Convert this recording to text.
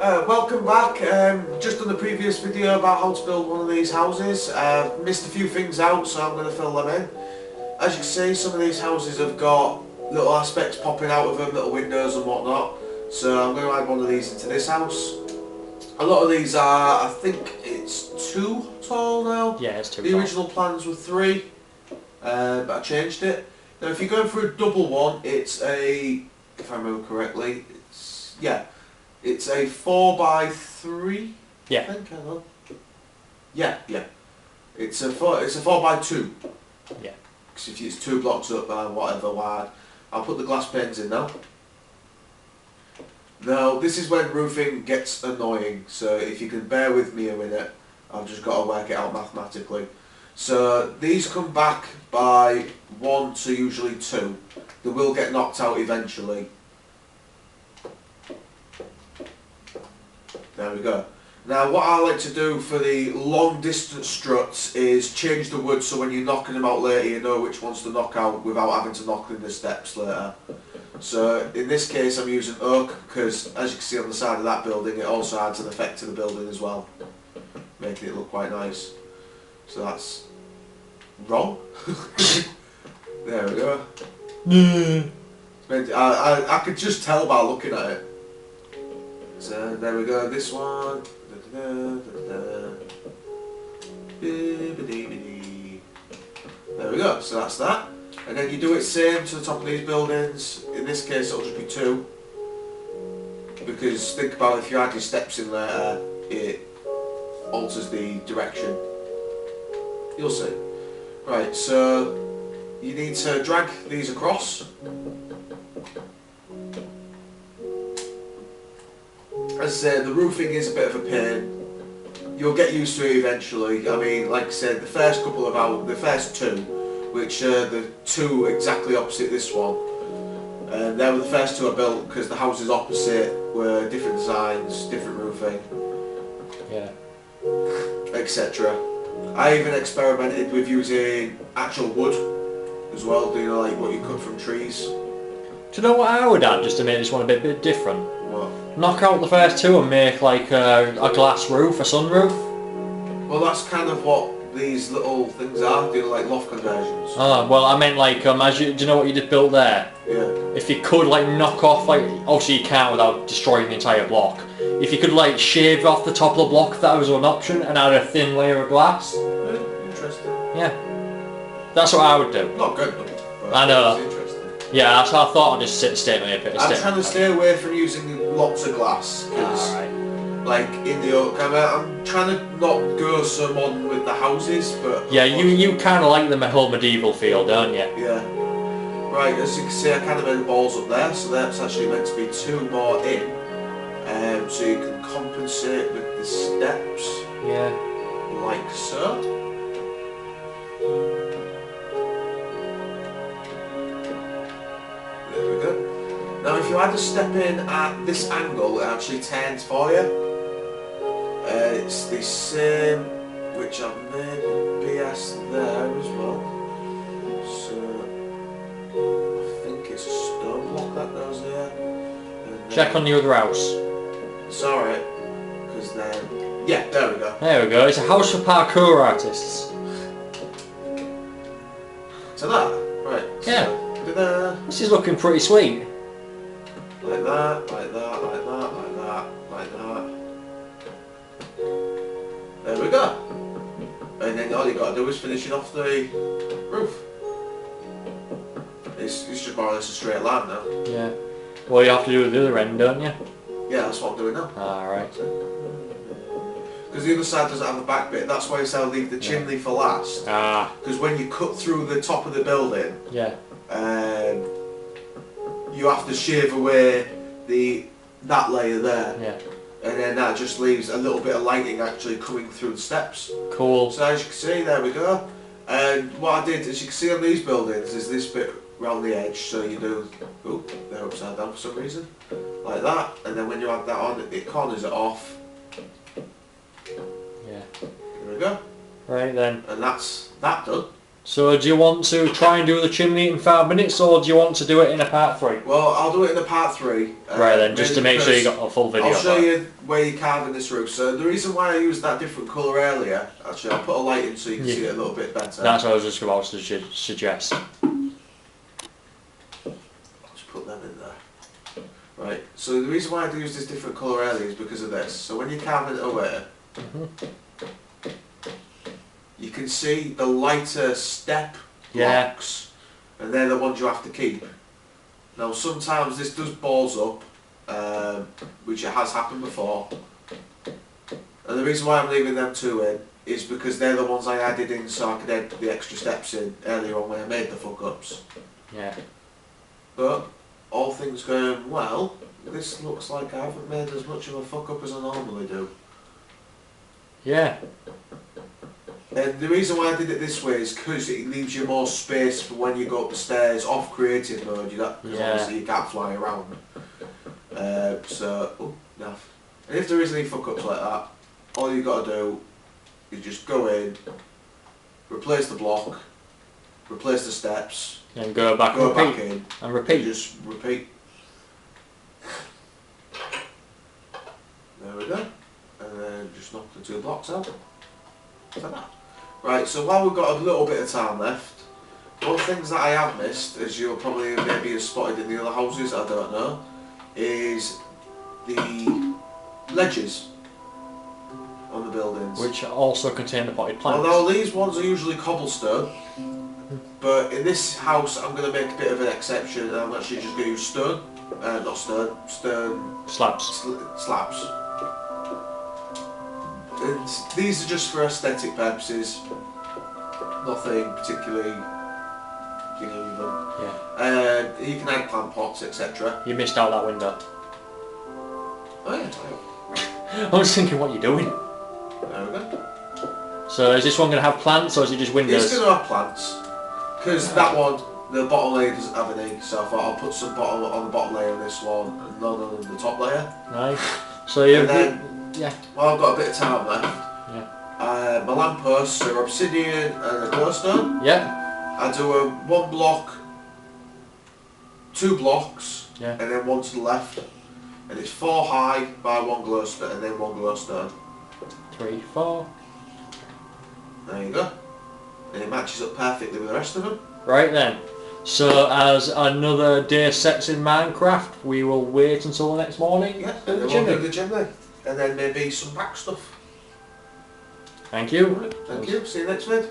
Welcome back. Just done the previous video about how to build one of these houses. Missed a few things out, so I'm going to fill them in. As you can see, some of these houses have got little aspects popping out of them, little windows and whatnot. So I'm going to add one of these into this house. A lot of these are, I think it's 2 tall now. Yeah, it's 2 The tall. original plans were 3, but I changed it. Now if you're going for a double one, it's a, if I remember correctly, it's a 4x3. Yeah. I think, I don't know. Yeah. It's a 4x2. Yeah. Because if it's 2 blocks up by whatever wide, I'll put the glass panes in now. Now this is when roofing gets annoying. So if you can bear with me a minute, I've just got to work it out mathematically. So these come back by 1 to usually 2. They will get knocked out eventually. There we go. Now what I like to do for the long distance struts is change the wood so when you're knocking them out later you know which ones to knock out without having to knock in the steps later. So in this case I'm using oak because as you can see on the side of that building it also adds an effect to the building as well, making it look quite nice. So that's wrong. There we go. I could just tell by looking at it. So there we go, this one. There we go, so that's that. And then you do it same to the top of these buildings. In this case it'll just be 2. Because think about if you add your steps in later, it alters the direction. You'll see. Right, so you need to drag these across. As I say, the roofing is a bit of a pain. You'll get used to it eventually. I mean, like I said, the first 2, which are the 2 exactly opposite this one, they were the first 2 I built because the houses opposite were different designs, different roofing, Yeah. etc. I even experimented with using actual wood as well, you know, like what you cut from trees. Do you know what I would add just to make this one a bit different? What? Knock out the first 2 and make like a glass roof, a sunroof. Well, that's kind of what these little things are, you know, like loft conversions. Oh, well I meant like, do you know what you just built there? Yeah. If you could like knock off, like, obviously you can't without destroying the entire block. If you could like shave off the top of the block if that was an option and add a thin layer of glass. Interesting. Yeah. That's what I would do. Not good, but I know. it's interesting. Yeah, that's how I thought I'd just state my opinion. I'm trying to stay away from using lots of glass, because like in the oak, I'm trying to not go so modern with the houses, but... Yeah, you kind of like the whole medieval feel, don't you? Yeah. Right, as you can see I kind of made the balls up there, so that's actually meant to be 2 more in, so you can compensate with the steps. Yeah. Like so. There we go. Now if you add a step in at this angle, it actually turns for you. It's the same, which I've made with BS there as well. So, I think it's a stone block that goes there. Check on the other house. It's alright, because then, yeah, there we go. There we go, it's a house for parkour artists. So that, right. Yeah. So, ta-da. This is looking pretty sweet. Like that, like that, like that, like that, like that. There we go. And then all you got to do is finishing off the roof. It's just more or less a straight line now. Yeah. Well, you have to do it the other end, don't you? Yeah, that's what I'm doing now. Alright. Because the other side doesn't have a back bit, that's why I say I'll leave the chimney for last. Ah. Because when you cut through the top of the building, Yeah. you have to shave away that layer there. Yeah. And then that just leaves a little bit of lighting actually coming through the steps. Cool. So as you can see, there we go. And what I did, as you can see on these buildings, is this bit round the edge. So you do, oh, they're upside down for some reason, like that. And then when you add that on, it corners it off. Yeah. There we go. Right then. And that's that done. So do you want to try and do the chimney in 5 minutes, or do you want to do it in a part 3? Well, I'll do it in a part 3. Right then, just to make sure you got a full video. I'll show you where you're carving this roof. So the reason why I used that different colour earlier, actually I'll put a light in so you can see it a little bit better. That's what I was just about to suggest. Just put them in there. Right, so the reason why I used this different colour earlier is because of this. So when you're carving it away, you can see the lighter step blocks, and they're the ones you have to keep. Now sometimes this does balls up, which it has happened before, and the reason why I'm leaving them 2 in is because they're the ones I added in so I could add the extra steps in earlier on when I made the fuck ups. Yeah. But all things going well, this looks like I haven't made as much of a fuck up as I normally do. Yeah. And the reason why I did it this way is because it leaves you more space for when you go up the stairs off creative mode. Because obviously you can't fly around. And if there is any fuck ups like that, all you got to do is just go in, replace the block, replace the steps, and go back in and repeat. Just repeat. There we go. And then just knock the 2 blocks out. Like that. Right, so while we've got a little bit of time left, one of the things that I have missed, as you'll probably maybe have spotted in the other houses, I don't know, is the ledges on the buildings. Which also contain the potted plants. Well, now these ones are usually cobblestone, but in this house I'm going to make a bit of an exception, and I'm actually just going to use stone, not stone, stone slabs. Slabs. And these are just for aesthetic purposes, nothing particularly thingy with them. Yeah. You can add plant pots, etc. You missed out that window. Oh yeah, I was thinking, what you're doing. there we go. So is this one going to have plants, or is it just windows? It's going to have plants, because that one, the bottom layer doesn't have any, so I thought I'll put some bottom on the bottom layer of this one, and none on the top layer. Nice. So you. Yeah. Well, I've got a bit of time left. Yeah. My lampposts are obsidian and a glowstone. Yeah. I do a 1 block, 2 blocks, Yeah. and then 1 to the left. And it's 4 high by 1 glowstone, and then 1 glowstone. 3, 4. There you go. And it matches up perfectly with the rest of them. Right then. So as another day sets in Minecraft, we will wait until the next morning. Yeah, for and the then we'll chimney. do the chimney. And then maybe some back stuff. Thank you. Right, thank you. See you next vid.